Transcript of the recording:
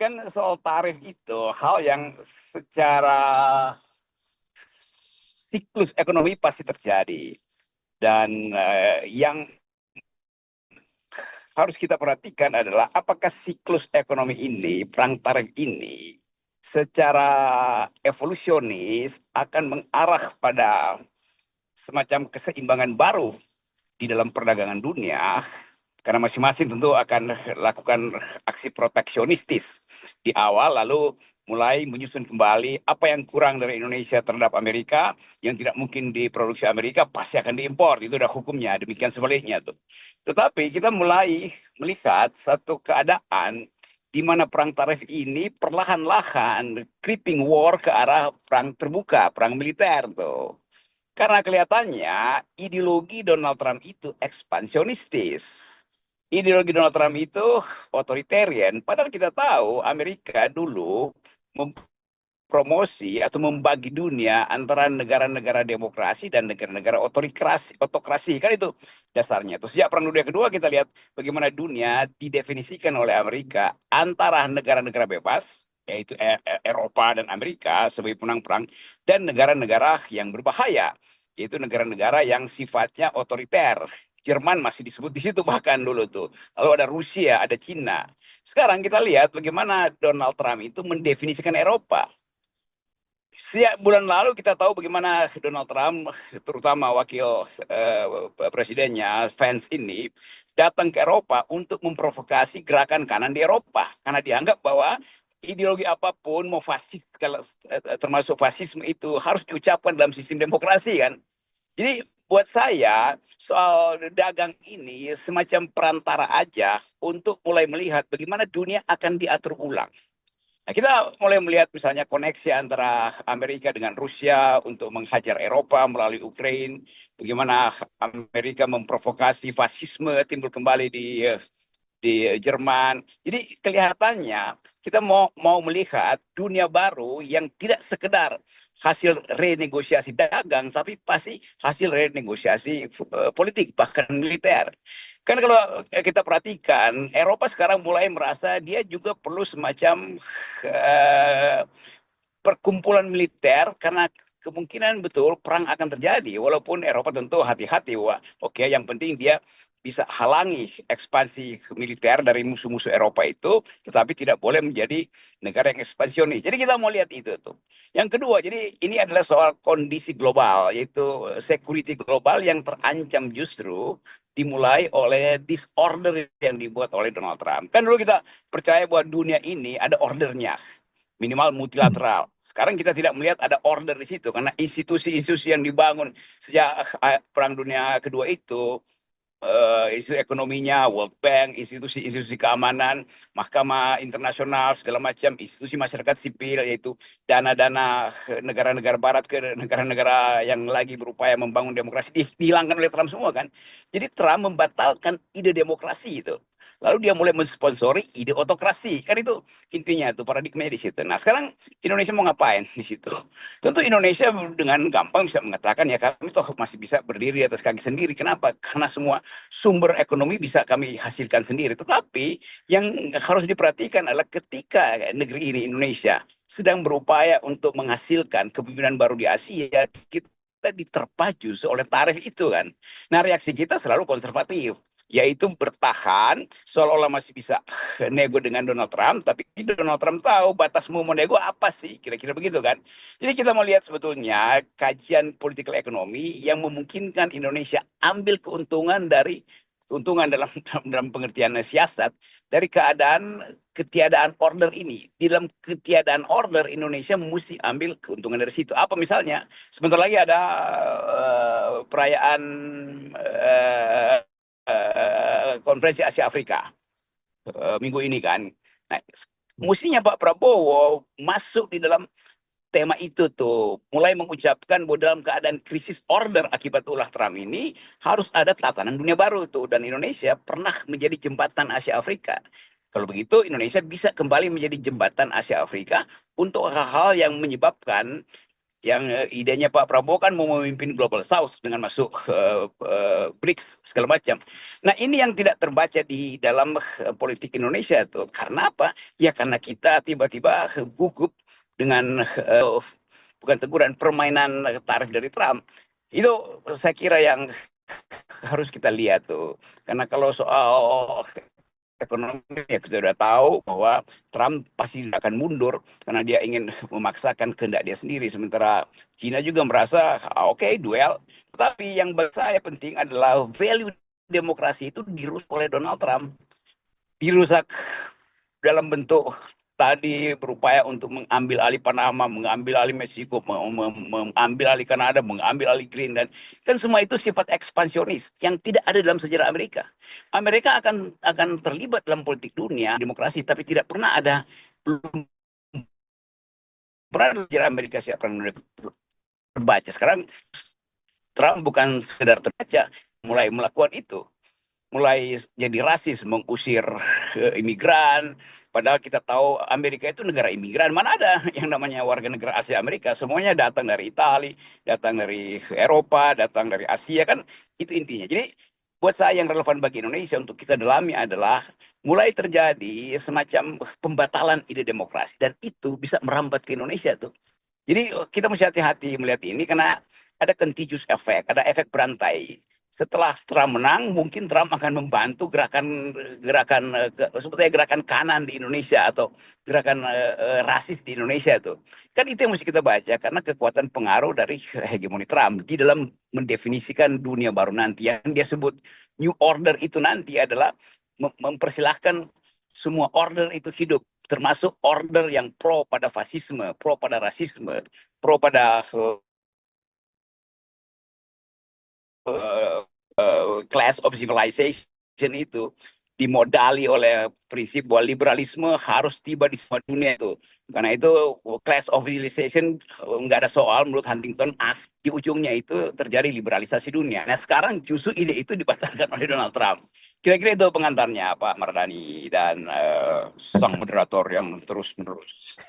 kan soal tarif itu hal yang secara siklus ekonomi pasti terjadi dan yang harus kita perhatikan adalah apakah siklus ekonomi ini, perang tarif ini secara evolusionis akan mengarah pada semacam keseimbangan baru di dalam perdagangan dunia, karena masing-masing tentu akan lakukan aksi proteksionistis di awal, lalu mulai menyusun kembali apa yang kurang dari Indonesia terhadap Amerika, yang tidak mungkin diproduksi Amerika pasti akan diimpor. Itu udah hukumnya, demikian sebaliknya tuh. Tetapi kita mulai melihat satu keadaan di mana perang tarif ini perlahan-lahan creeping war ke arah perang terbuka, perang militer tuh. Karena kelihatannya ideologi Donald Trump itu ekspansionistis. Ideologi Donald Trump itu otoritarian. Padahal kita tahu Amerika dulu mempromosi atau membagi dunia antara negara-negara demokrasi dan negara-negara otokrasi. Kan itu dasarnya. Terus sejak Perang Dunia Kedua kita lihat bagaimana dunia didefinisikan oleh Amerika antara negara-negara bebas, yaitu Eropa dan Amerika sebagai penang perang, dan negara-negara yang berbahaya, yaitu negara-negara yang sifatnya otoriter. Jerman masih disebut di situ bahkan dulu tuh. Lalu ada Rusia, ada Cina. Sekarang kita lihat bagaimana Donald Trump itu mendefinisikan Eropa. Sejak bulan lalu kita tahu bagaimana Donald Trump, terutama wakil presidennya, Vance ini, datang ke Eropa untuk memprovokasi gerakan kanan di Eropa. Karena dianggap bahwa ideologi apapun, mau fasis, termasuk fasisme itu harus diucapkan dalam sistem demokrasi kan. Jadi buat saya soal dagang ini semacam perantara aja untuk mulai melihat bagaimana dunia akan diatur ulang. Nah, kita mulai melihat misalnya koneksi antara Amerika dengan Rusia untuk menghajar Eropa melalui Ukraina, bagaimana Amerika memprovokasi fasisme timbul kembali di Jerman. Jadi kelihatannya kita mau melihat dunia baru yang tidak sekedar hasil renegosiasi dagang, tapi pasti hasil renegosiasi politik, bahkan militer. Kan kalau kita perhatikan, Eropa sekarang mulai merasa dia juga perlu semacam uh, perkumpulan militer karena kemungkinan betul perang akan terjadi. Walaupun Eropa tentu hati-hati, wah, oke, yang penting dia bisa halangi ekspansi militer dari musuh-musuh Eropa itu, tetapi tidak boleh menjadi negara yang ekspansionis. Jadi kita mau lihat itu tuh. Yang kedua, jadi ini adalah soal kondisi global, yaitu security global yang terancam justru dimulai oleh disorder yang dibuat oleh Donald Trump. Kan dulu kita percaya bahwa dunia ini ada ordernya, minimal multilateral. Sekarang kita tidak melihat ada order di situ karena institusi-institusi yang dibangun sejak Perang Dunia Kedua itu, isu ekonominya, World Bank, institusi-institusi keamanan, Mahkamah Internasional, segala macam, institusi masyarakat sipil, yaitu dana-dana negara-negara barat ke negara-negara yang lagi berupaya membangun demokrasi, dihilangkan oleh Trump semua kan. Jadi Trump membatalkan ide demokrasi itu. Lalu dia mulai mensponsori ide otokrasi. Kan itu intinya, itu paradigmanya di situ. Nah sekarang Indonesia mau ngapain di situ? Tentu Indonesia dengan gampang bisa mengatakan ya kami toh masih bisa berdiri atas kaki sendiri. Kenapa? Karena semua sumber ekonomi bisa kami hasilkan sendiri. Tetapi yang harus diperhatikan adalah ketika negeri ini, Indonesia, sedang berupaya untuk menghasilkan kepemimpinan baru di Asia, kita diterpa justru oleh tarif itu kan. Nah reaksi kita selalu konservatif, yaitu bertahan seolah-olah masih bisa nego dengan Donald Trump, tapi Donald Trump tahu batasmu mau nego apa sih, kira-kira begitu kan. Jadi kita mau lihat sebetulnya kajian political ekonomi yang memungkinkan Indonesia ambil keuntungan dalam pengertian siasat dari keadaan ketiadaan order ini. Di dalam ketiadaan order, Indonesia mesti ambil keuntungan dari situ. Apa misalnya? Sebentar lagi ada perayaan konferensi Asia Afrika minggu ini kan. Nah, mestinya Pak Prabowo masuk di dalam tema itu tuh, mulai mengucapkan bahwa dalam keadaan krisis order akibat ulah Trump ini harus ada tatanan dunia baru tuh, dan Indonesia pernah menjadi jembatan Asia Afrika. Kalau begitu Indonesia bisa kembali menjadi jembatan Asia Afrika untuk hal-hal yang menyebabkan yang idenya Pak Prabowo kan mau memimpin Global South dengan masuk BRICS segala macam. Nah ini yang tidak terbaca di dalam politik Indonesia tuh. Karena apa? Ya karena kita tiba-tiba gugup dengan bukan teguran, permainan tarif dari Trump. Itu saya kira yang harus kita lihat tuh. Karena kalau soal ekonomi ya kita sudah tahu bahwa Trump pasti tidak akan mundur karena dia ingin memaksakan kehendak dia sendiri, sementara Cina juga merasa oke, duel, tetapi yang bagi saya penting adalah value demokrasi itu dirusak oleh Donald Trump, dirusak dalam bentuk tadi berupaya untuk mengambil alih Panama, mengambil alih Meksiko, mengambil alih Kanada, mengambil alih Greenland. Kan semua itu sifat ekspansionis yang tidak ada dalam sejarah Amerika. Amerika akan terlibat dalam politik dunia, demokrasi, tapi tidak pernah ada, belum pernah ada sejarah Amerika siapa yang terbaca. Sekarang Trump bukan sekedar terbaca, mulai melakukan itu. Mulai jadi rasis, mengusir imigran, padahal kita tahu Amerika itu negara imigran. Mana ada yang namanya warga negara Asia Amerika, semuanya datang dari Italia, datang dari Eropa, datang dari Asia, kan itu intinya. Jadi buat saya yang relevan bagi Indonesia untuk kita dalami adalah mulai terjadi semacam pembatalan ide demokrasi, dan itu bisa merambat ke Indonesia tuh. Jadi kita mesti hati-hati melihat ini karena ada contagious effect, ada efek berantai. Setelah Trump menang, mungkin Trump akan membantu gerakan sebetulnya gerakan kanan di Indonesia atau gerakan rasis di Indonesia itu. Kan itu yang mesti kita baca karena kekuatan pengaruh dari hegemoni Trump di dalam mendefinisikan dunia baru nanti yang dia sebut New Order itu nanti adalah mempersilahkan semua order itu hidup, termasuk order yang pro pada fasisme, pro pada rasisme, pro pada class of civilization itu dimodali oleh prinsip bahwa liberalisme harus tiba di semua dunia itu. Karena itu class of civilization nggak ada soal menurut Huntington, di ujungnya itu terjadi liberalisasi dunia. Nah sekarang justru ide itu dibatalkan oleh Donald Trump. Kira-kira itu pengantarnya Pak Mardhani dan sang moderator yang terus-menerus